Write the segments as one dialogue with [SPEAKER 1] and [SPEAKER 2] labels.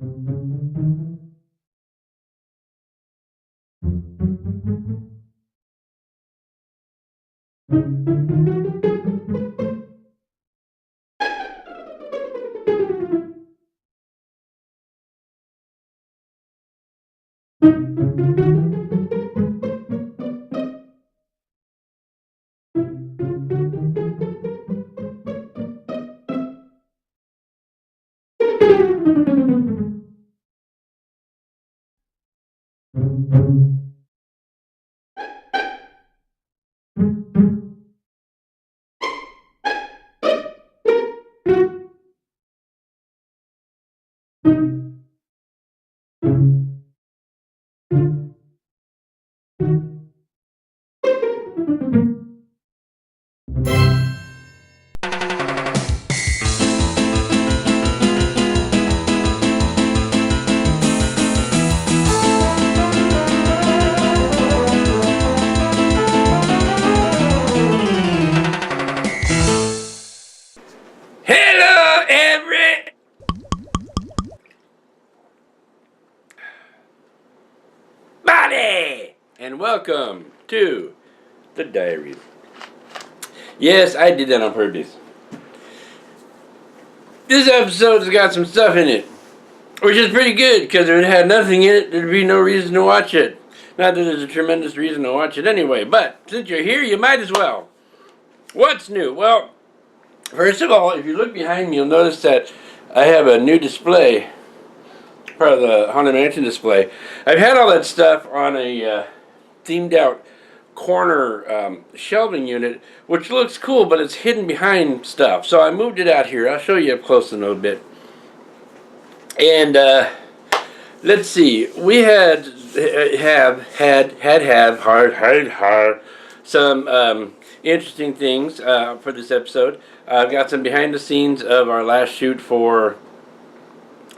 [SPEAKER 1] Hello, everybody, and welcome to the Diaries. Yes, I did that on purpose. This episode's got some stuff in it, which is pretty good, because if it had nothing in it, there'd be no reason to watch it. Not that there's a tremendous reason to watch it anyway, but since you're here, you might as well. What's new? Well, first of all, if you look behind me, you'll notice that I have a new display, part of the Haunted Mansion display. I've had all that stuff on a themed out corner shelving unit, which looks cool, but it's hidden behind stuff. So I moved it out here. I'll show you up close in a little bit. And let's see. We had some interesting things for this episode. I've got some behind the scenes of our last shoot for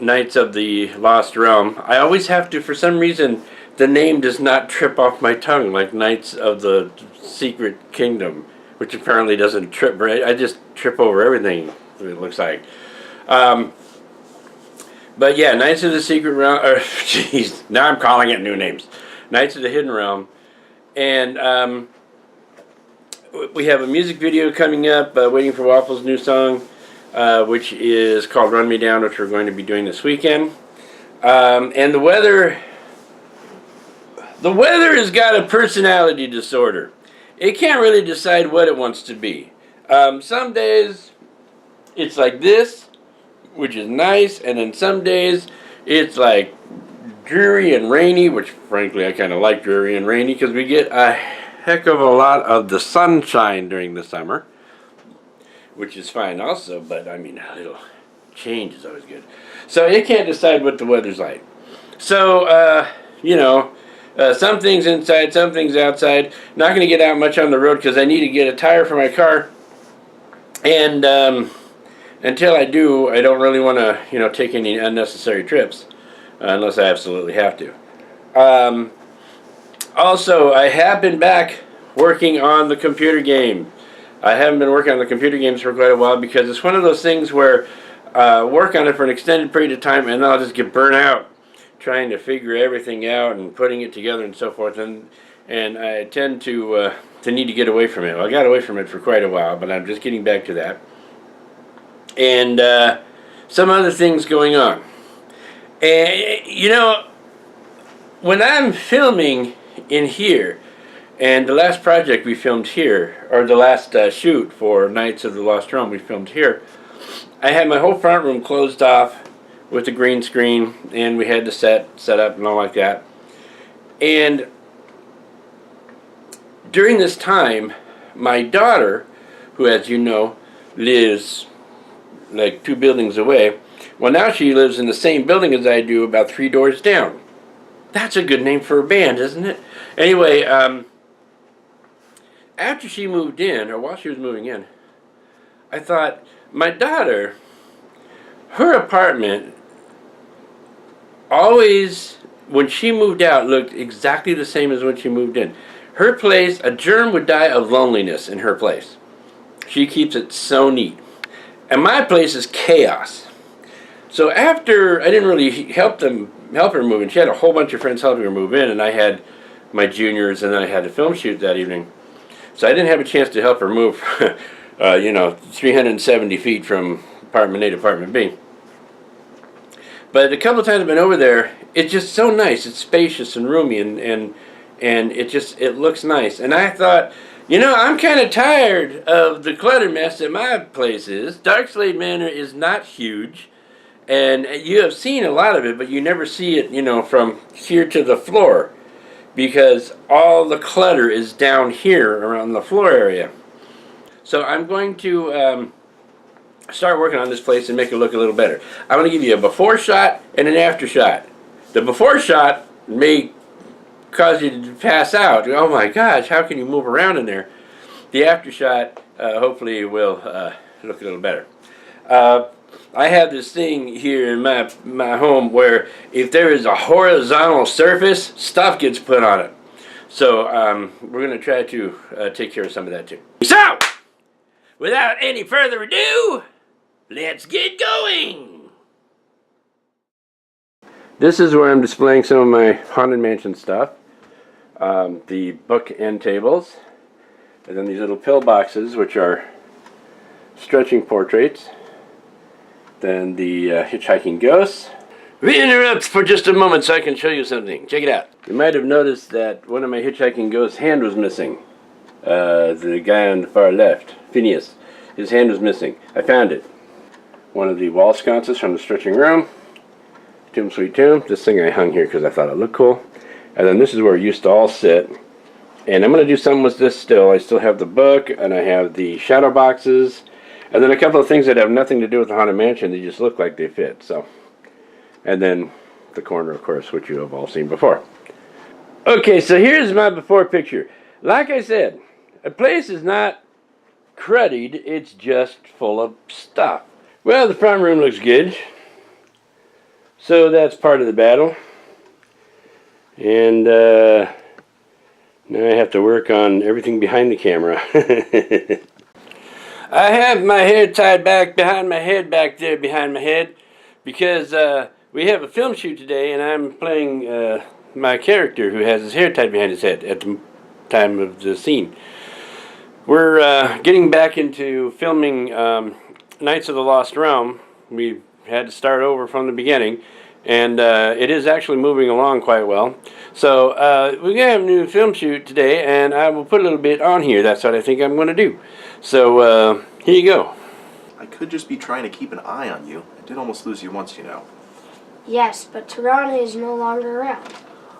[SPEAKER 1] Knights of the Lost Realm. I always have to, for some reason, the name does not trip off my tongue like Knights of the Secret Kingdom, which apparently doesn't trip, right? I just trip over everything, it looks like. But yeah, Knights of the Secret Realm, or jeez, now I'm calling it new names. Knights of the Hidden Realm. And we have a music video coming up, Waiting for Waffle's new song, which is called Run Me Down, which we're going to be doing this weekend. And the weather has got a personality disorder. It can't really decide what it wants to be. Some days it's like this, which is nice, and then some days it's like dreary and rainy, which frankly I kind of like dreary and rainy because we get a heck of a lot of the sunshine during the summer, which is fine also, but I mean, a little change is always good. So it can't decide what the weather's like. So, you know, some things inside, some things outside. Not going to get out much on the road because I need to get a tire for my car. And until I do, I don't really want to, you know, take any unnecessary trips unless I absolutely have to. Also, I have been back working on the computer game. I haven't been working on the computer games for quite a while because it's one of those things where work on it for an extended period of time and then I'll just get burnt out trying to figure everything out and putting it together and so forth, and I tend to need to get away from it. Well, I got away from it for quite a while, but I'm just getting back to that. And some other things going on. And, you know, when I'm filming in here, and the last project we filmed here, or the last shoot for Knights of the Lost Realm we filmed here, I had my whole front room closed off with the green screen, and we had the set up and all like that. And during this time, my daughter, who as you know, lives like 2 buildings away, well now she lives in the same building as I do, about 3 doors down. That's a good name for a band, isn't it? Anyway, after she moved in, or while she was moving in, I thought, my daughter, her apartment always, when she moved out, looked exactly the same as when she moved in. Her place, a germ would die of loneliness in her place. She keeps it so neat. And my place is chaos. So after I didn't really help her move in, she had a whole bunch of friends helping her move in, and I had my juniors, and then I had a film shoot that evening. So I didn't have a chance to help her move, 370 feet from apartment A to apartment B. But a couple of times I've been over there, it's just so nice. It's spacious and roomy, and it looks nice. And I thought, I'm kind of tired of the clutter mess that my place is. Darkslade Manor is not huge, and you have seen a lot of it, but you never see it, from here to the floor, because all the clutter is down here around the floor area. So I'm going to start working on this place and make it look a little better. I'm going to give you a before shot and an after shot. The before shot may cause you to pass out. Oh my gosh, how can you move around in there? The after shot hopefully will look a little better. I have this thing here in my home where if there is a horizontal surface, stuff gets put on it. So we're going to try to take care of some of that too. So, without any further ado, let's get going! This is where I'm displaying some of my Haunted Mansion stuff. The book end tables, and then these little pill boxes, which are stretching portraits. Then the hitchhiking ghosts. We interrupt for just a moment so I can show you something. Check it out. You might have noticed that one of my hitchhiking ghosts' hand was missing. The guy on the far left, Phineas, his hand was missing. I found it. One of the wall sconces from the stretching room. Tomb Sweet Tomb. This thing I hung here because I thought it looked cool. And then this is where it used to all sit. And I'm going to do something with this still. I still have the book, and I have the shadow boxes, and then a couple of things that have nothing to do with the Haunted Mansion. They just look like they fit. So, and then the corner, of course, which you have all seen before. Okay, so here's my before picture. Like I said, a place is not cruddied. It's just full of stuff. Well, the front room looks good. So that's part of the battle. And now I have to work on everything behind the camera. I have my hair tied back behind my head back there behind my head because we have a film shoot today and I'm playing my character who has his hair tied behind his head at the time of the scene. We're getting back into filming Knights of the Lost Realm. We had to start over from the beginning. And it is actually moving along quite well. So we're going to have a new film shoot today, and I will put a little bit on here. That's what I think I'm going to do. So here you go.
[SPEAKER 2] I could just be trying to keep an eye on you. I did almost lose you once,
[SPEAKER 3] Yes, but Tirana is no longer around.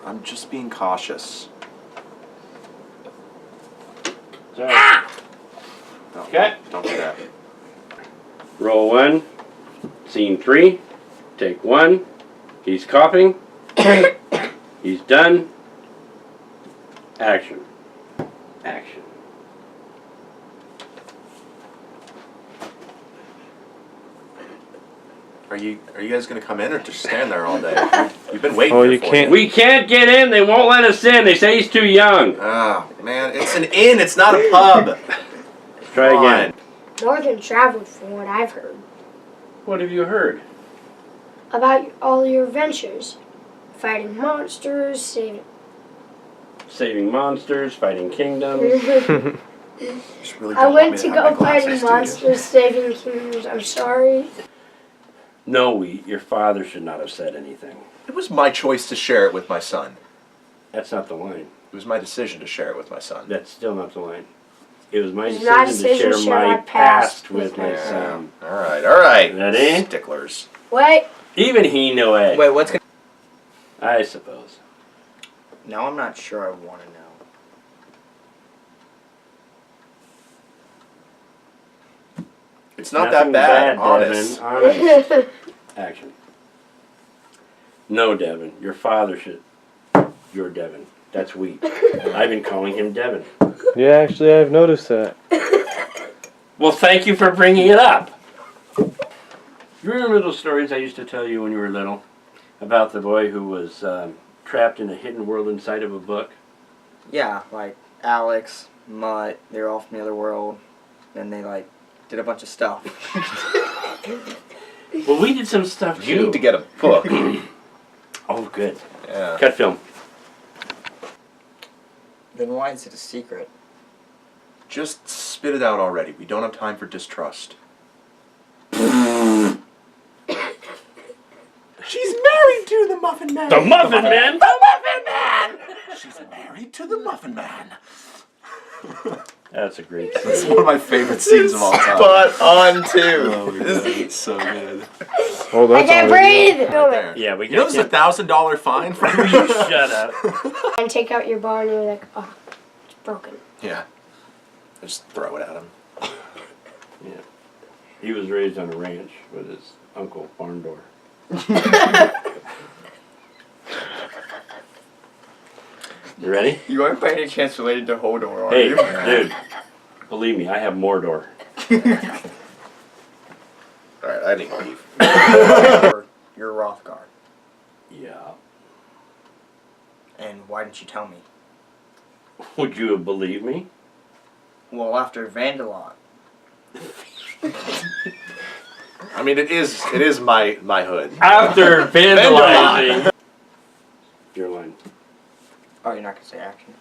[SPEAKER 2] I'm just being cautious.
[SPEAKER 1] Sorry.
[SPEAKER 3] Ah!
[SPEAKER 2] No,
[SPEAKER 1] Okay.
[SPEAKER 2] Don't do that.
[SPEAKER 1] Roll 1. Scene 3. Take 1. He's coughing. He's done. Action. Action.
[SPEAKER 2] Are you guys gonna come in or just stand there all day? You've been waiting.
[SPEAKER 4] Oh,
[SPEAKER 2] here
[SPEAKER 4] you
[SPEAKER 2] for
[SPEAKER 4] can't.
[SPEAKER 1] We can't get in. They won't let us in. They say he's too young.
[SPEAKER 2] Ah, man, it's an inn. It's not a pub.
[SPEAKER 1] Try
[SPEAKER 2] Come on.
[SPEAKER 1] again.
[SPEAKER 3] More than traveled from what I've heard.
[SPEAKER 1] What have you heard?
[SPEAKER 3] About all your adventures. Fighting monsters,
[SPEAKER 1] Saving monsters, fighting kingdoms.
[SPEAKER 2] Just really
[SPEAKER 3] I
[SPEAKER 2] don't want
[SPEAKER 3] went
[SPEAKER 2] me
[SPEAKER 3] to
[SPEAKER 2] have
[SPEAKER 3] go
[SPEAKER 2] my
[SPEAKER 3] fighting
[SPEAKER 2] glasses, do you?
[SPEAKER 3] monsters, saving kingdoms. I'm sorry.
[SPEAKER 1] No, your father should not have said anything.
[SPEAKER 2] It was my choice to share it with my son.
[SPEAKER 1] That's not the line.
[SPEAKER 2] It was my decision to share it with my son.
[SPEAKER 1] That's still not the line. It was my
[SPEAKER 3] It's my
[SPEAKER 1] decision to share my past with my son.
[SPEAKER 2] All right.
[SPEAKER 1] Ready?
[SPEAKER 2] Sticklers.
[SPEAKER 3] Wait.
[SPEAKER 1] Even he know it.
[SPEAKER 4] Wait, what's gonna...
[SPEAKER 1] I suppose.
[SPEAKER 4] No, I'm not sure I want to know.
[SPEAKER 2] It's not
[SPEAKER 1] Nothing
[SPEAKER 2] that bad,
[SPEAKER 1] Devin.
[SPEAKER 2] honest.
[SPEAKER 1] Honest. Action. No, Devin. Your father should. You're Devin. That's weak. I've been calling him Devin.
[SPEAKER 5] Yeah, actually, I've noticed that.
[SPEAKER 1] Well, thank you for bringing it up. You remember those stories I used to tell you when you were little about the boy who was trapped in a hidden world inside of a book?
[SPEAKER 4] Yeah, like Alex, Mutt, they were all from the other world, and they like did a bunch of stuff.
[SPEAKER 1] Well, we did some stuff too.
[SPEAKER 2] You need to get a book.
[SPEAKER 1] Oh, good.
[SPEAKER 2] Yeah.
[SPEAKER 1] Cut film.
[SPEAKER 4] Then why is it a secret?
[SPEAKER 2] Just spit it out already. We don't have time for distrust. She's married to the Muffin Man.
[SPEAKER 1] The Muffin Man?
[SPEAKER 2] The Muffin Man! She's married to the Muffin Man.
[SPEAKER 1] That's a great
[SPEAKER 2] It's
[SPEAKER 1] scene.
[SPEAKER 2] one of my favorite scenes of all time.
[SPEAKER 4] Spot on too.
[SPEAKER 2] Oh my God, it's so good.
[SPEAKER 5] Oh,
[SPEAKER 3] I
[SPEAKER 5] that's
[SPEAKER 3] can't
[SPEAKER 5] already-
[SPEAKER 3] breathe. Film it.
[SPEAKER 2] There.
[SPEAKER 1] Yeah, we
[SPEAKER 2] You know
[SPEAKER 1] got
[SPEAKER 2] there's a $1,000 fine for
[SPEAKER 1] You shut up.
[SPEAKER 3] And take out your bar and you're like, oh, it's broken.
[SPEAKER 2] Yeah. Just throw it at him.
[SPEAKER 1] Yeah. He was raised on a ranch with his uncle barn door. You ready?
[SPEAKER 4] You aren't by any chance related to Hodor, are
[SPEAKER 1] Hey,
[SPEAKER 4] you?
[SPEAKER 1] dude. Believe me, I have Mordor.
[SPEAKER 2] Alright, I need to leave.
[SPEAKER 4] You're Rothgar.
[SPEAKER 1] Yeah.
[SPEAKER 4] And why didn't you tell me?
[SPEAKER 1] Would you have believed me?
[SPEAKER 4] Well, after Vandalot.
[SPEAKER 2] I mean, it is my hood.
[SPEAKER 1] After vandalizing. Your line.
[SPEAKER 4] Oh, you're not gonna say action.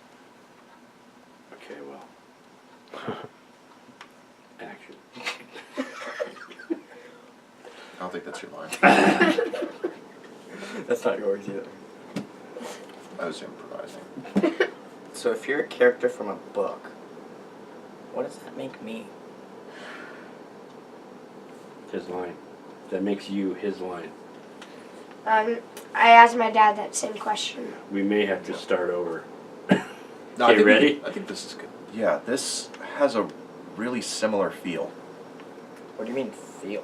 [SPEAKER 1] Okay, well. Action.
[SPEAKER 2] I don't think that's your line.
[SPEAKER 4] That's not yours either.
[SPEAKER 2] I was improvising.
[SPEAKER 4] So if you're a character from a book, what does that make me?
[SPEAKER 1] His line. That makes you his line.
[SPEAKER 3] I asked my dad that same question.
[SPEAKER 1] We may have to start over.
[SPEAKER 2] No,
[SPEAKER 1] Okay, ready?
[SPEAKER 2] I think this is good. Yeah, this has a really similar feel.
[SPEAKER 4] What do you mean feel?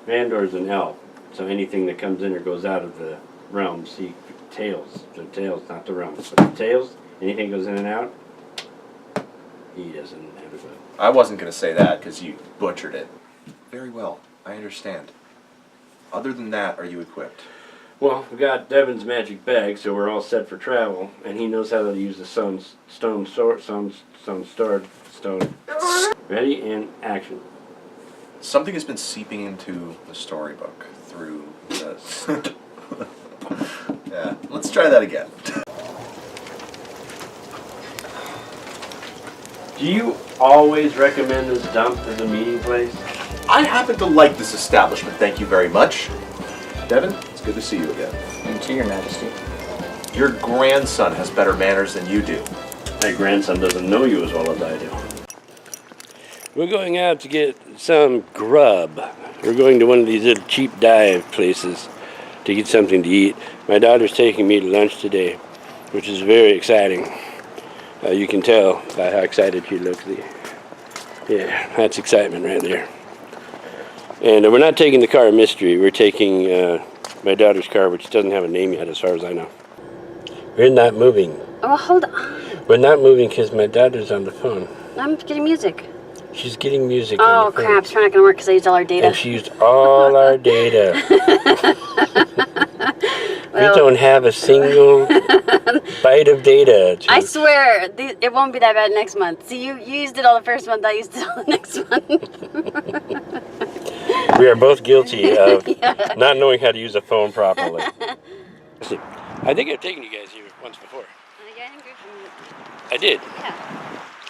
[SPEAKER 1] Vandor's an elf, so anything that comes in or goes out of the realm, see tails. The tails, not the realms, but the tails, anything goes in and out, he doesn't have a clue.
[SPEAKER 2] I wasn't going to say that because you butchered it. Very well, I understand. Other than that, are you equipped?
[SPEAKER 1] Well, we got Devin's magic bag, so we're all set for travel, and he knows how to use the stone sword. Ready and action.
[SPEAKER 2] Something has been seeping into the storybook through this. Yeah, let's try that again.
[SPEAKER 1] Do you always recommend this dump as a meeting place?
[SPEAKER 2] I happen to like this establishment, thank you very much. Devin, it's good to see you again.
[SPEAKER 4] And to your majesty.
[SPEAKER 2] Your grandson has better manners than you do.
[SPEAKER 1] My grandson doesn't know you as well as I do. We're going out to get some grub. We're going to one of these little cheap dive places to get something to eat. My daughter's taking me to lunch today, which is very exciting. You can tell by how excited she looks. Yeah, that's excitement right there. And we're not taking the car of mystery. We're taking my daughter's car, which doesn't have a name yet as far as I know. We're not moving.
[SPEAKER 6] Oh, hold on.
[SPEAKER 1] We're not moving because my daughter's on the phone.
[SPEAKER 6] I'm getting music.
[SPEAKER 1] She's getting music.
[SPEAKER 6] Oh,
[SPEAKER 1] on the phone.
[SPEAKER 6] crap. It's probably not going to work because I used all our data.
[SPEAKER 1] And she used all our data.
[SPEAKER 6] Well,
[SPEAKER 1] we don't have a single byte of data.
[SPEAKER 6] I swear, it won't be that bad next month. See, you used it all the first month. I used it all the next month.
[SPEAKER 1] We are both guilty of
[SPEAKER 6] Yeah.
[SPEAKER 1] not knowing how to use a phone properly. I think I've taken you guys here once before. I did.
[SPEAKER 6] Yeah.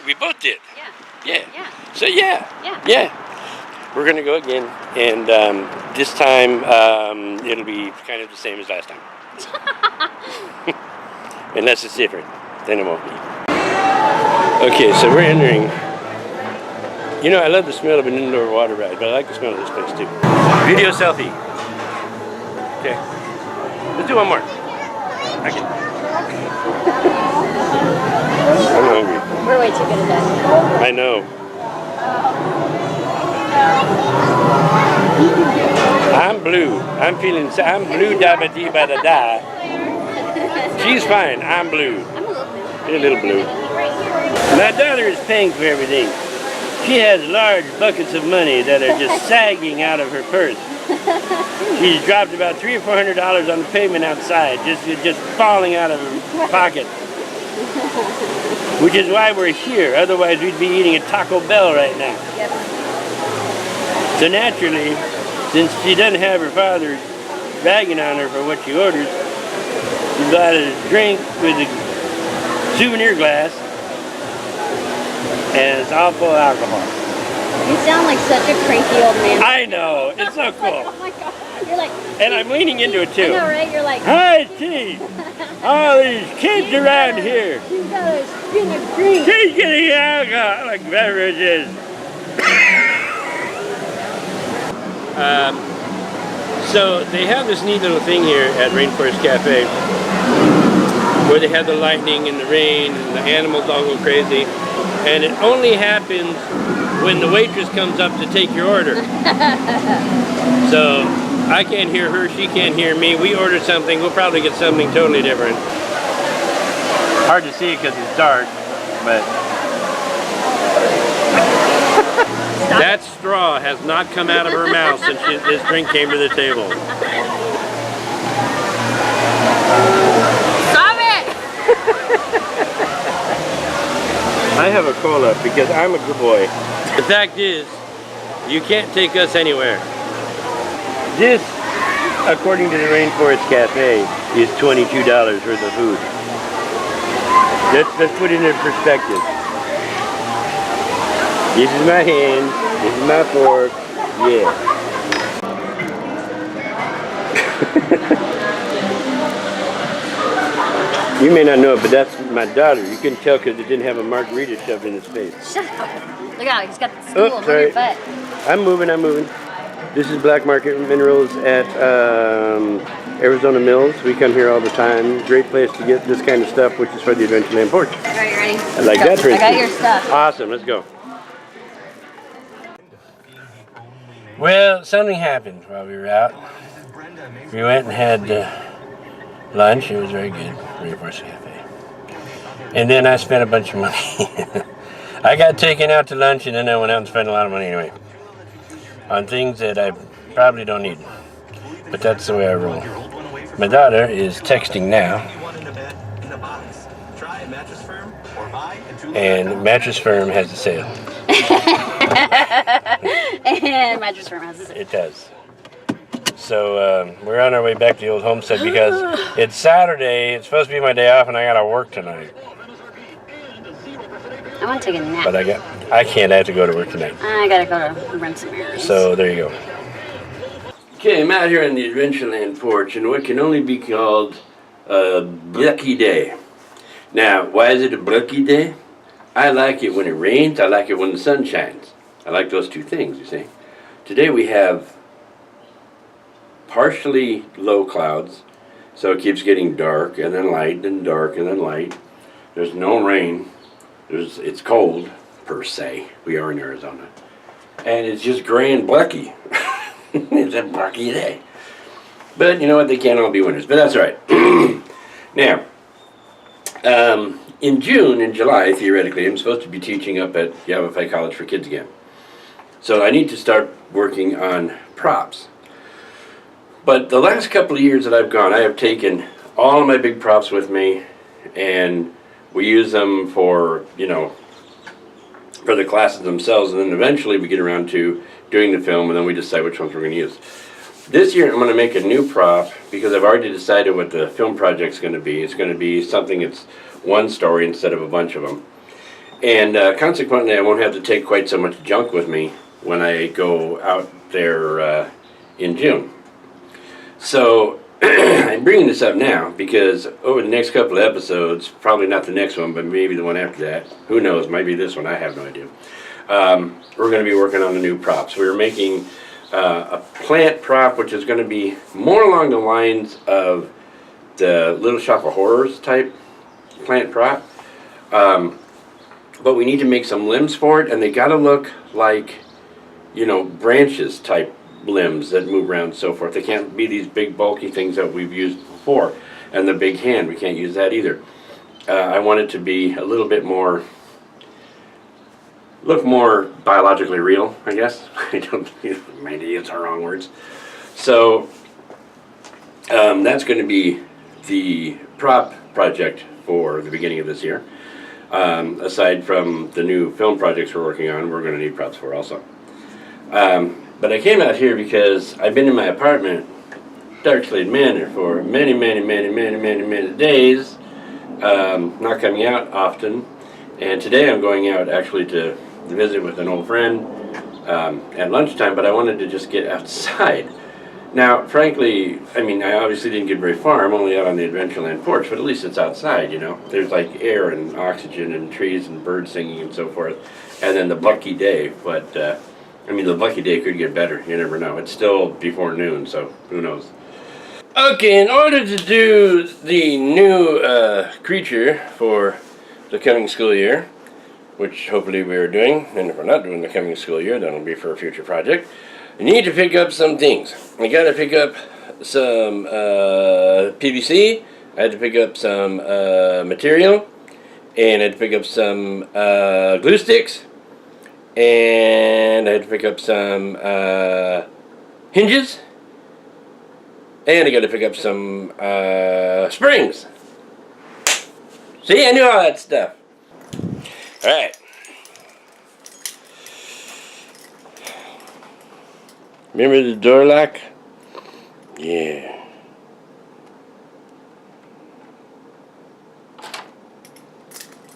[SPEAKER 1] We both did.
[SPEAKER 6] Yeah.
[SPEAKER 1] Yeah.
[SPEAKER 6] Yeah.
[SPEAKER 1] So yeah.
[SPEAKER 6] Yeah.
[SPEAKER 1] Yeah. We're gonna go again, and this time it'll be kind of the same as last time. Unless it's different, then it won't be. Okay, so we're entering. You know, I love the smell of an indoor water ride, but I like the smell of this place too. Video selfie. Okay. Let's do one more. I can. I'm hungry.
[SPEAKER 6] We're way too good at that.
[SPEAKER 1] I know. I'm blue. I'm blue dabba dee ba da da. She's fine. I'm blue.
[SPEAKER 6] I'm a little blue.
[SPEAKER 1] You're a little blue. My daughter is paying for everything. She has large buckets of money that are just sagging out of her purse. She's dropped about $300 or $400 on the pavement outside, just falling out of her pocket. Which is why we're here. Otherwise, we'd be eating at Taco Bell right now.
[SPEAKER 6] Yep.
[SPEAKER 1] So naturally, since she doesn't have her father ragging on her for what she orders, she bought a drink with a souvenir glass, and it's all full of alcohol.
[SPEAKER 6] You sound like such a cranky old man.
[SPEAKER 1] I know, it's so cool.
[SPEAKER 6] Oh my god. You're like,
[SPEAKER 1] And I'm leaning into it too.
[SPEAKER 6] I know, right? You're like,
[SPEAKER 1] Hi, T. All these kids around here.
[SPEAKER 6] she's got a skin of drink.
[SPEAKER 1] She's getting alcoholic beverages. So they have this neat little thing here at Rainforest Cafe where they have the lightning and the rain and the animals all go crazy. And it only happens when the waitress comes up to take your order. So I can't hear her, she can't hear me. We order something, we'll probably get something totally different. Hard to see because it's dark, but that straw has not come out of her mouth since this drink came to the table.
[SPEAKER 6] Stop it!
[SPEAKER 1] I have a cola because I'm a good boy. The fact is, you can't take us anywhere. This, according to the Rainforest Cafe, is $22 worth of food. Let's put it in perspective. This is my hand, this is my fork, yeah. You may not know it, but that's my daughter. You couldn't tell because it didn't have a margarita shoved in its face.
[SPEAKER 6] Shut up. Look out, he's got the stool on
[SPEAKER 1] sorry.
[SPEAKER 6] your butt.
[SPEAKER 1] I'm moving. This is Black Market Minerals at Arizona Mills. We come here all the time. Great place to get this kind of stuff, which is for the Adventureland porch.
[SPEAKER 6] All right, you ready?
[SPEAKER 1] I like that, for
[SPEAKER 6] I got
[SPEAKER 1] instance.
[SPEAKER 6] your stuff.
[SPEAKER 1] Awesome, let's go. Well, something happened while we were out. We went and had lunch. It was very good. Rainforest Cafe. And then I spent a bunch of money. I got taken out to lunch and then I went out and spent a lot of money anyway. On things that I probably don't need. But that's the way I roll. My daughter is texting now. And Mattress Firm has a sale.
[SPEAKER 6] And Mattress Firm has it.
[SPEAKER 1] It does. So we're on our way back to the old homestead because it's Saturday. It's supposed to be my day off and I gotta work tonight.
[SPEAKER 6] I want to take a nap.
[SPEAKER 1] But I can't. I have to go to work tonight.
[SPEAKER 6] I gotta go to run some errands.
[SPEAKER 1] So there you go. Okay, I'm out here on the Adventureland porch in what can only be called a lucky day. Now, why is it a lucky day? I like it when it rains. I like it when the sun shines. I like those two things, you see. Today we have partially low clouds, so it keeps getting dark and then light and dark and then light. There's no rain. It's cold, per se. We are in Arizona. And it's just gray and blacky. It's a blacky day. But you know what? They can't all be winners. But that's all right. Now, in June and July, theoretically, I'm supposed to be teaching up at Yavapai College for Kids again. So I need to start working on props. But the last couple of years that I've gone, I have taken all of my big props with me, and we use them for, you know, for the classes themselves, and then eventually we get around to doing the film, and then we decide which ones we're going to use. This year I'm going to make a new prop because I've already decided what the film project's going to be. It's going to be something that's one story instead of a bunch of them. And consequently, I won't have to take quite so much junk with me when I go out there in June. So I'm bringing this up now because over the next couple of episodes, probably not the next one, but maybe the one after that, who knows, maybe this one, I have no idea. We're going to be working on the new props. We're making a plant prop, which is going to be more along the lines of the Little Shop of Horrors type plant prop. But we need to make some limbs for it, and they got to look like, you know, branches type limbs that move around and so forth. They can't be these big bulky things that we've used before. And the big hand, we can't use that either. I want it to be a little bit more, look more biologically real, I guess. I don't, maybe it's our wrong words. So that's going to be the prop project for the beginning of this year. Aside from the new film projects we're working on, we're going to need props for also. But I came out here because I've been in my apartment, Darkslade Manor, for many days, not coming out often. And today I'm going out actually to visit with an old friend at lunchtime, but I wanted to just get outside. Now, frankly, I mean, I obviously didn't get very far. I'm only out on the Adventureland porch, but at least it's outside, you know. There's like air and oxygen and trees and birds singing and so forth. And then the lucky day, but I mean, the lucky day could get better. You never know. It's still before noon, so who knows. Okay, in order to do the new creature for the coming school year, which hopefully we are doing, and if we're not doing the coming school year, that'll be for a future project, you need to pick up some things. I gotta pick up some PVC, I had to pick up some material, and I had to pick up some glue sticks, and I had to pick up some hinges, and I gotta pick up some springs. See, I knew all that stuff. Alright. Remember the door lock? Yeah.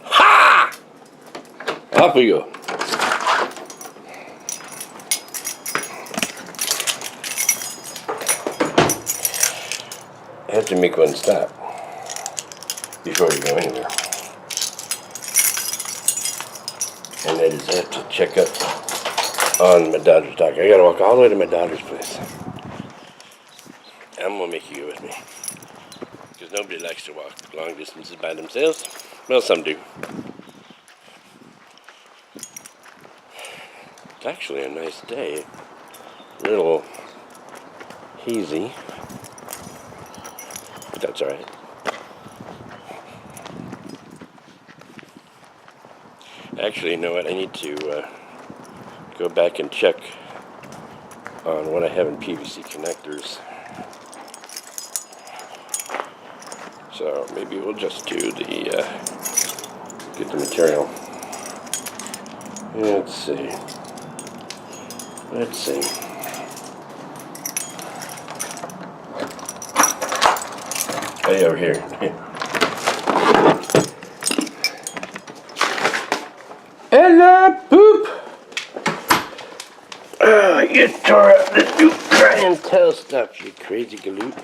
[SPEAKER 1] Ha! Off we go. I have to make one stop before we go anywhere. And that is I have to check up on my daughter's doctor. I gotta walk all the way to my daughter's place. I'm gonna make you go with me. Because nobody likes to walk long distances by themselves. Well, some do. It's actually a nice day. A little hazy. But that's alright. Actually, you know what? I need to go back and check on what I have in PVC connectors. So maybe we'll just do the get the material. Let's see. Let's see. Hey, over here. Hello, poop! Oh, you tore up the new try and tell stuff, you crazy galoot.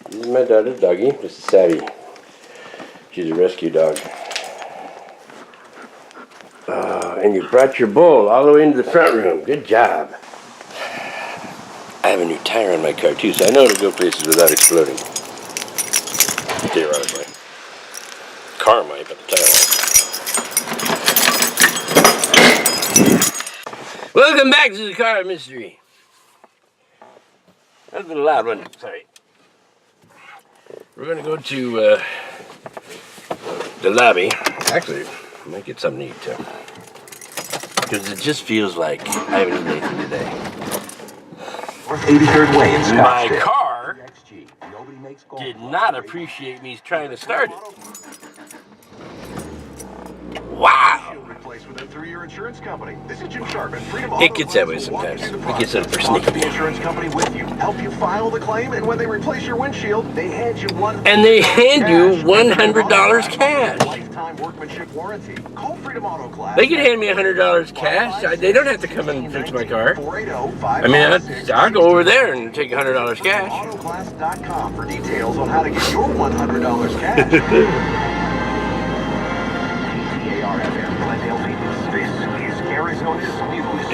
[SPEAKER 1] This is my daughter's doggy. This is Savvy. She's a rescue dog. And you brought your bowl all the way into the front room. Good job. I have a new tire on my car too, so I know how to go places without exploding. Theoretically. Car might, but the tire won't. Welcome back to the car mystery. That was a loud one. Sorry. We're gonna go to the lobby. Actually, I might get something to eat too. Because it just feels like I haven't eaten anything today.
[SPEAKER 7] 83rd Way in
[SPEAKER 1] My
[SPEAKER 7] Scottsdale.
[SPEAKER 1] car did not appreciate me trying to start it. Wow! It gets that way sometimes. It gets that for sneaky.
[SPEAKER 7] The insurance company with you, help you file the claim, and when they replace your windshield, they hand you
[SPEAKER 1] $100 cash.
[SPEAKER 7] Lifetime workmanship warranty. Call Freedom Auto Class.
[SPEAKER 1] They can hand me $100 cash. They don't have to come and fix my car. I mean, I'll go over there and take $100 cash.
[SPEAKER 7] Autoclass.com for details on how to get your $100 cash.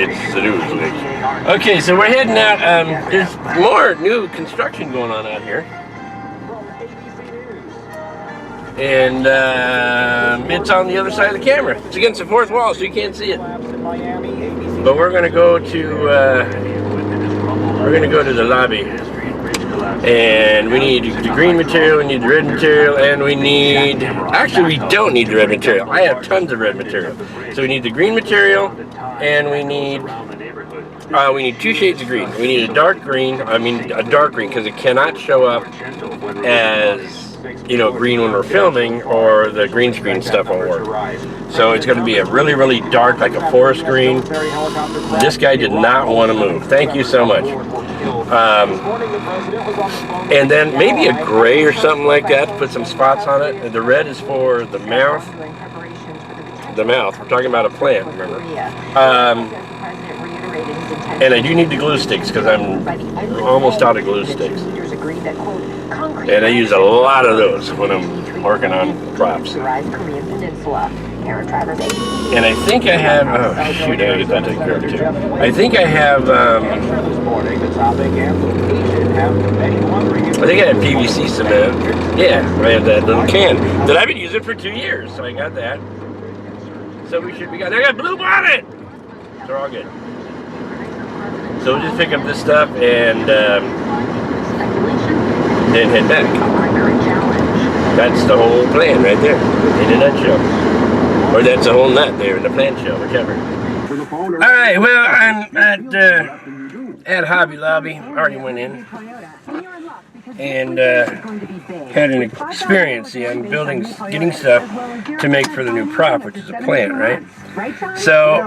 [SPEAKER 1] It's the news league. Okay, so we're heading out. There's more new construction going on out here. And it's on the other side of the camera. It's against the fourth wall, so you can't see it. But we're gonna go to the lobby. And we need the green material, we need the red material, and we need... Actually, we don't need the red material. I have tons of red material. So we need the green material, and we need two shades of green. We need a dark green, because it cannot show up as, green when we're filming, or the green screen stuff won't work. So it's going to be a really, really dark, like a forest green. This guy did not want to move. Thank you so much. And then maybe a gray or something like that to put some spots on it. And the red is for the mouth. The mouth. We're talking about a plant, remember? And I do need the glue sticks because I'm almost out of glue sticks. And I use a lot of those when I'm working on props. And I think I have, oh shoot, I gotta get that taken care of too. I think I have, PVC cement. Yeah, I have that little can that I've been using for 2 years, so I got that. So we should be good. I got blue bonnet! They're all good. So we'll just pick up this stuff and then head back. That's the whole plan right there, in a nutshell. Or that's the whole nut there in the plan shell, whichever. Alright, well, I'm at Hobby Lobby. I already went in. And had an experience. See, I'm getting stuff to make for the new prop, which is a plant, right? So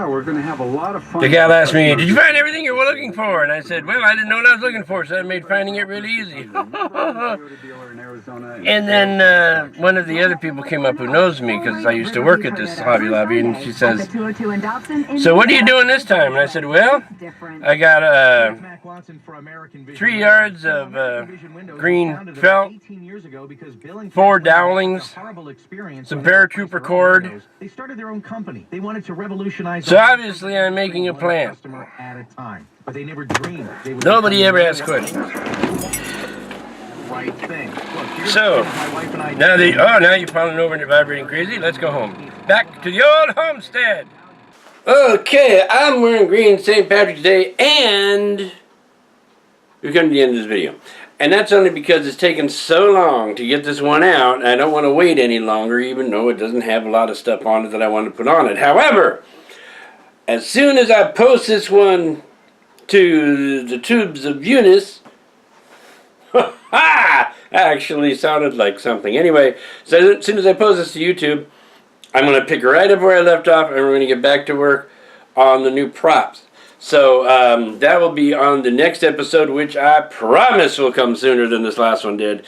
[SPEAKER 1] the gal asked me, "Did you find everything you were looking for?" And I said, "Well, I didn't know what I was looking for, so that made finding it really easy." And then one of the other people came up who knows me because I used to work at this Hobby Lobby, and she says, "So what are you doing this time?" And I said, "Well, I got 3 yards of green felt, 4 dowlings, some paratrooper cord."
[SPEAKER 7] They started their own company. They wanted to revolutionize.
[SPEAKER 1] So obviously I'm making a plant.
[SPEAKER 7] At a time, but they never dreamed they would.
[SPEAKER 1] Nobody ever asks questions.
[SPEAKER 7] Right thing. Look,
[SPEAKER 1] So now now you're falling over and you're vibrating crazy. Let's go home. Back to the old homestead. Okay, I'm wearing green St. Patrick's Day, and we've come to the end of this video. And that's only because it's taken so long to get this one out, and I don't want to wait any longer, even though it doesn't have a lot of stuff on it that I want to put on it. However, as soon as I post this one to the tubes of Eunice, actually sounded like something. Anyway, so as soon as I post this to YouTube, I'm going to pick right up where I left off, and we're going to get back to work on the new props. So that will be on the next episode, which I promise will come sooner than this last one did.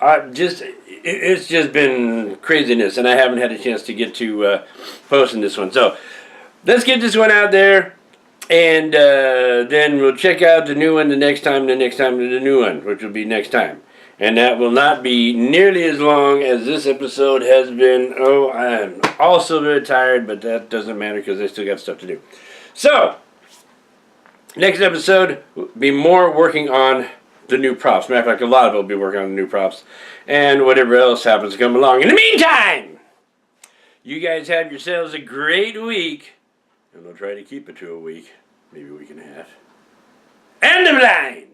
[SPEAKER 1] It's just been craziness, and I haven't had a chance to get to posting this one. So let's get this one out there, and then we'll check out the new one the next time, the new one, which will be next time. And that will not be nearly as long as this episode has been. Oh, I'm also very tired, but that doesn't matter because I still got stuff to do. So next episode will be more working on the new props. Matter of fact, a lot of it will be working on the new props. And whatever else happens to come along. In the meantime, you guys have yourselves a great week. And we'll try to keep it to a week. Maybe a week and a half. End of line!